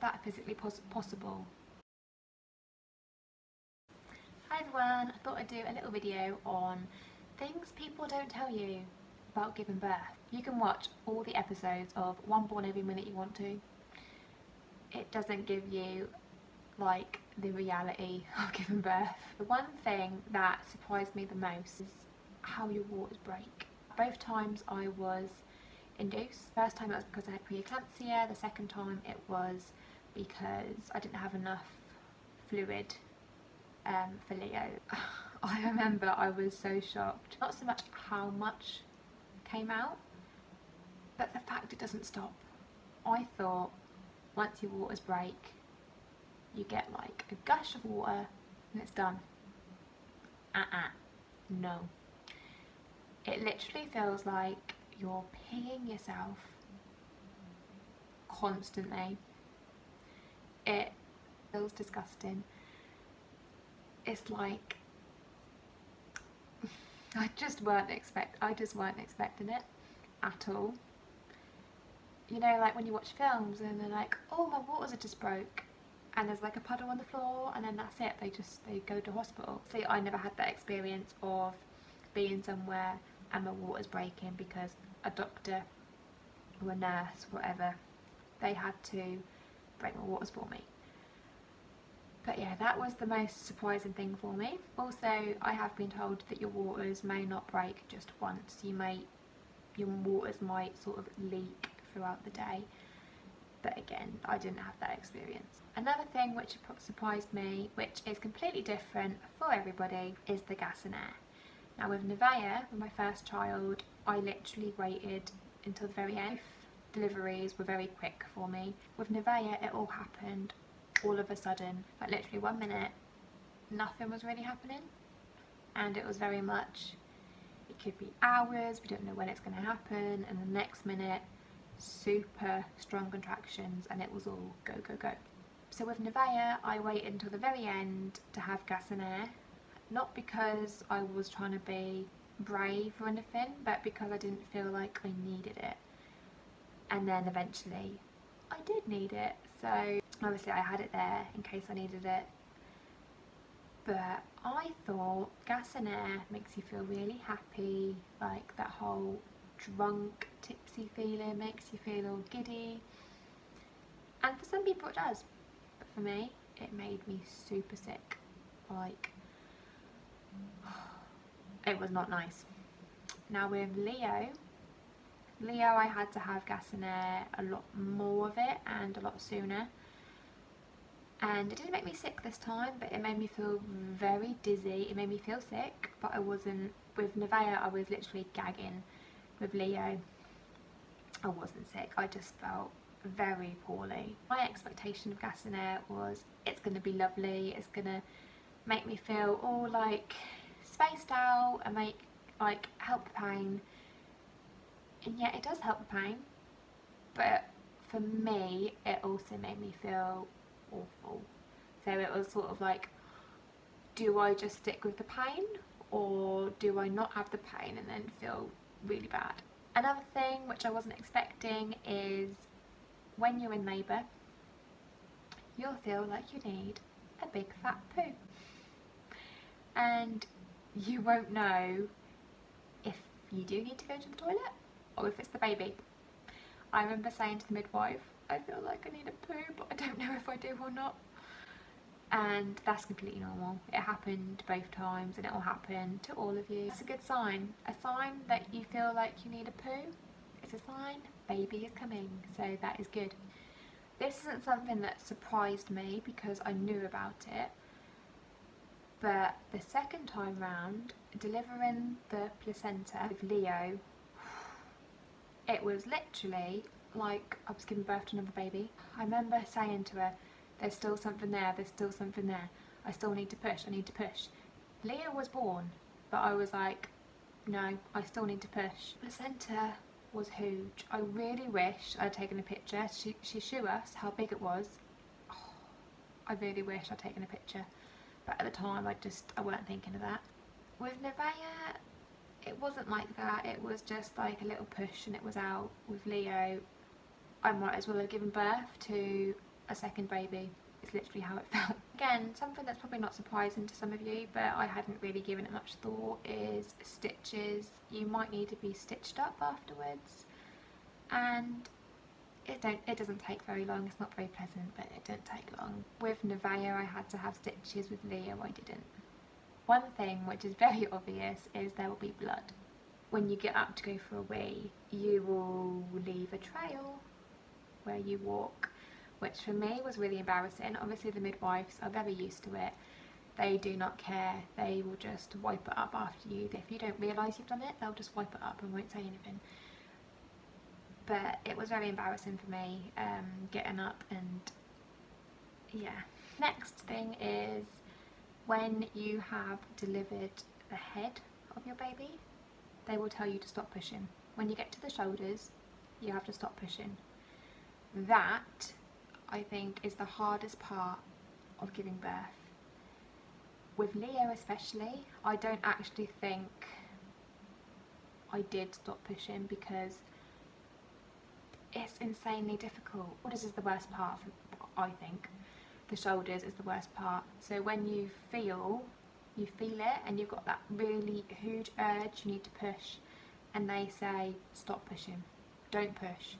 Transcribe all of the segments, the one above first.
that physically possible? Hi everyone, I thought I'd do a little video on things people don't tell you about giving birth. You can watch all the episodes of One Born Every Minute you want to. It doesn't give you like the reality of giving birth. The one thing that surprised me the most is how your waters break. Both times I was induced. First time it was because I had preeclampsia, the second time it was because I didn't have enough fluid for Leo. I remember I was so shocked. Not so much how much came out, but the fact it doesn't stop. I thought once your waters break, you get like a gush of water and it's done. No. It literally feels like you're peeing yourself constantly. It feels disgusting. It's like I just weren't expecting it at all. You know, like when you watch films and they're like, oh, my waters are just broke, and there's like a puddle on the floor and then that's it, they go to hospital. See, I never had that experience of being somewhere and my water's breaking because a doctor or a nurse, whatever, they had to break my waters for me. But yeah, that was the most surprising thing for me. Also, I have been told that your waters may not break just once. Your waters might sort of leak throughout the day. But again, I didn't have that experience. Another thing which surprised me, which is completely different for everybody, is the gas and air. Now with Nevaeh, with my first child, I literally waited until the very end. Deliveries were very quick for me. With Nevaeh, it all happened all of a sudden, like literally 1 minute, nothing was really happening, and it was very much, it could be hours, we don't know when it's going to happen, and the next minute, super strong contractions, and it was all go, go, go. So with Nevaeh, I waited until the very end to have gas and air, not because I was trying to be brave or anything, but because I didn't feel like I needed it. And then eventually I did need it, so obviously I had it there in case I needed it. But I thought gas and air makes you feel really happy, like that whole drunk, tipsy feeling makes you feel all giddy. And for some people it does, but for me it made me super sick. Like, it was not nice. Now with Leo, I had to have gas and air, a lot more of it and a lot sooner. And it didn't make me sick this time, but it made me feel very dizzy. It made me feel sick, but I wasn't. With Nevaeh, I was literally gagging. With Leo, I wasn't sick. I just felt very poorly. My expectation of gas and air was it's going to be lovely. It's going to make me feel all like spaced out and help the pain. And yet it does help the pain, but for me it also made me feel awful. So it was sort of like, do I just stick with the pain, or do I not have the pain and then feel really bad? Another thing which I wasn't expecting is when you're in labour, you'll feel like you need a big fat poo, and you won't know if you do need to go to the toilet or if it's the baby. I remember saying to the midwife, I feel like I need a poo, but I don't know if I do or not. And that's completely normal. It happened both times, and it will happen to all of you. It's a good sign. A sign that you feel like you need a poo. It's a sign baby is coming, so that is good. This isn't something that surprised me because I knew about it. But the second time round, delivering the placenta with Leo, it was literally like I was giving birth to another baby. I remember saying to her, there's still something there, there's still something there. I still need to push, I need to push. Leo was born, but I was like, no, I still need to push. Placenta was huge. I really wish I'd taken a picture. She showed us how big it was. Oh, I really wish I'd taken a picture. But at the time I weren't thinking of that. With Nevaeh, it wasn't like that. It was just like a little push and it was out. With Leo, I might as well have given birth to a second baby. It's literally how it felt. Again, something that's probably not surprising to some of you, but I hadn't really given it much thought, is stitches. You might need to be stitched up afterwards, and it doesn't take very long. It's not very pleasant, but it didn't take long. With Nevaeh, I had to have stitches. With Leo, I didn't. One thing which is very obvious is there will be blood. When you get up to go for a wee, you will leave a trail where you walk, which for me was really embarrassing. Obviously the midwives are very used to it. They do not care. They will just wipe it up after you. If you don't realise you've done it, they'll just wipe it up and won't say anything. But it was very embarrassing for me, getting up, and yeah. Next thing is when you have delivered the head of your baby, they will tell you to stop pushing. When you get to the shoulders, you have to stop pushing. That, I think, is the hardest part of giving birth. With Leo especially, I don't actually think I did stop pushing because it's insanely difficult. Shoulders is the worst part, I think. The shoulders is the worst part. So when you feel it and you've got that really huge urge, you need to push, and they say stop pushing, don't push.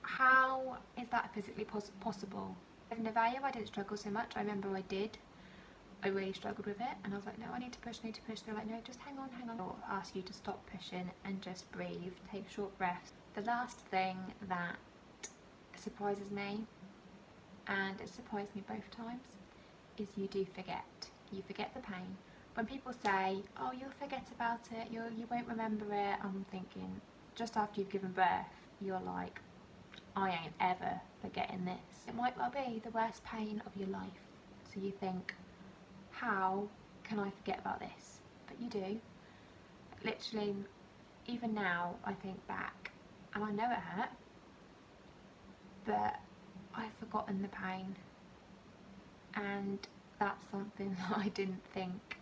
How is that physically possible? With Nevaeh, I didn't struggle so much. I remember I did. I really struggled with it, and I was like, no, I need to push, I need to push. They're like, no, just hang on. I'll ask you to stop pushing and just breathe, take short breaths. The last thing that surprises me, and it surprised me both times, is you do forget. You forget the pain. When people say, oh, you'll forget about it, you won't remember it, I'm thinking, just after you've given birth, you're like, I ain't ever forgetting this. It might well be the worst pain of your life. So you think, how can I forget about this? But you do. Literally, even now, I think back, and I know it hurt, but I've forgotten the pain. And that's something that I didn't think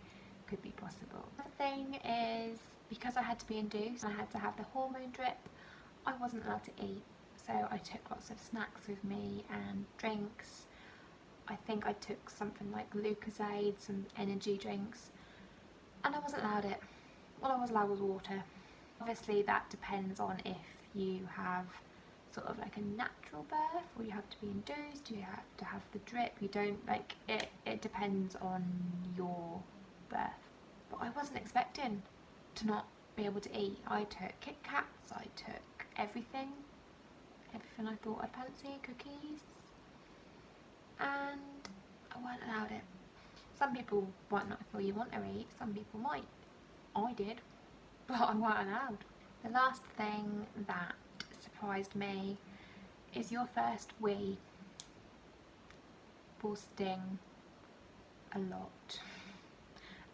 could be possible. The thing is, because I had to be induced, I had to have the hormone drip, I wasn't allowed to eat. So I took lots of snacks with me and drinks. I think I took something like Lucozade, some energy drinks, and I wasn't allowed it. All I was allowed was water. Obviously that depends on if you have sort of like a natural birth, or you have to be induced, you have to have the drip, you don't, like, it depends on your birth. But I wasn't expecting to not be able to eat. I took Kit Kats, I took everything I thought I'd fancy, cookies, and I weren't allowed it. Some people might not feel you want to eat, some people might. I did, but I weren't allowed. The last thing that surprised me is your first wee will sting a lot.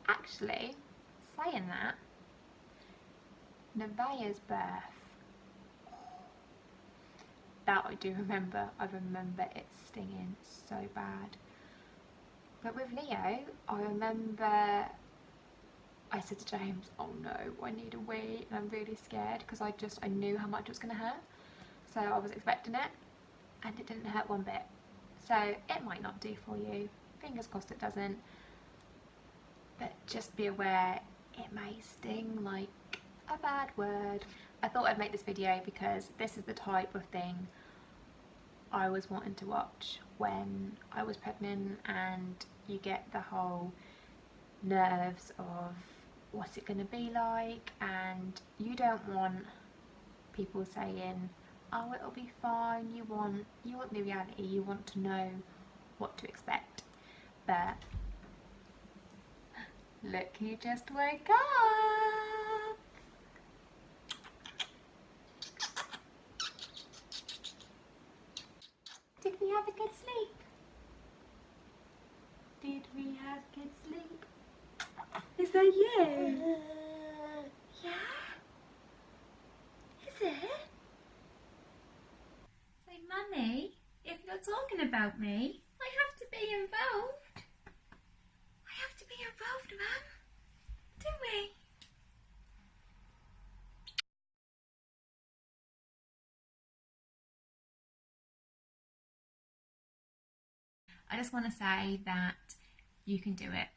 Actually, saying that, Nevaeh's birth, that I do remember. I remember it stinging so bad. But with Leo, I remember I said to James, oh no, I need a wee, and I'm really scared because I knew how much it was going to hurt. So I was expecting it, and it didn't hurt one bit. So it might not do for you. Fingers crossed it doesn't. But just be aware, it may sting like a bad word. I thought I'd make this video because this is the type of thing I was wanting to watch when I was pregnant, and you get the whole nerves of what's it going to be like, and you don't want people saying, oh, it'll be fine. You want the reality, you want to know what to expect. But look who just woke up. Did we have a good sleep? Did we have good sleep? Is that you? Yeah? Is it? Say, Mummy, if you're talking about me, I have to be involved. I have to be involved, Mum. Do we? I just want to say that you can do it.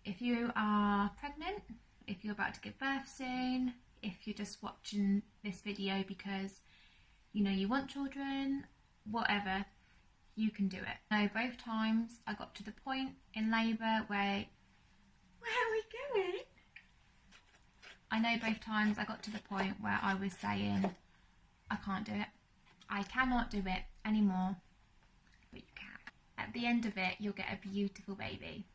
If you are pregnant, if you're about to give birth soon, if you're just watching this video because you know you want children, whatever, you can do it. I know both times I got to the point in labour where are we going? I know both times I got to the point where I was saying, I can't do it. I cannot do it anymore, but you can. At the end of it, you'll get a beautiful baby.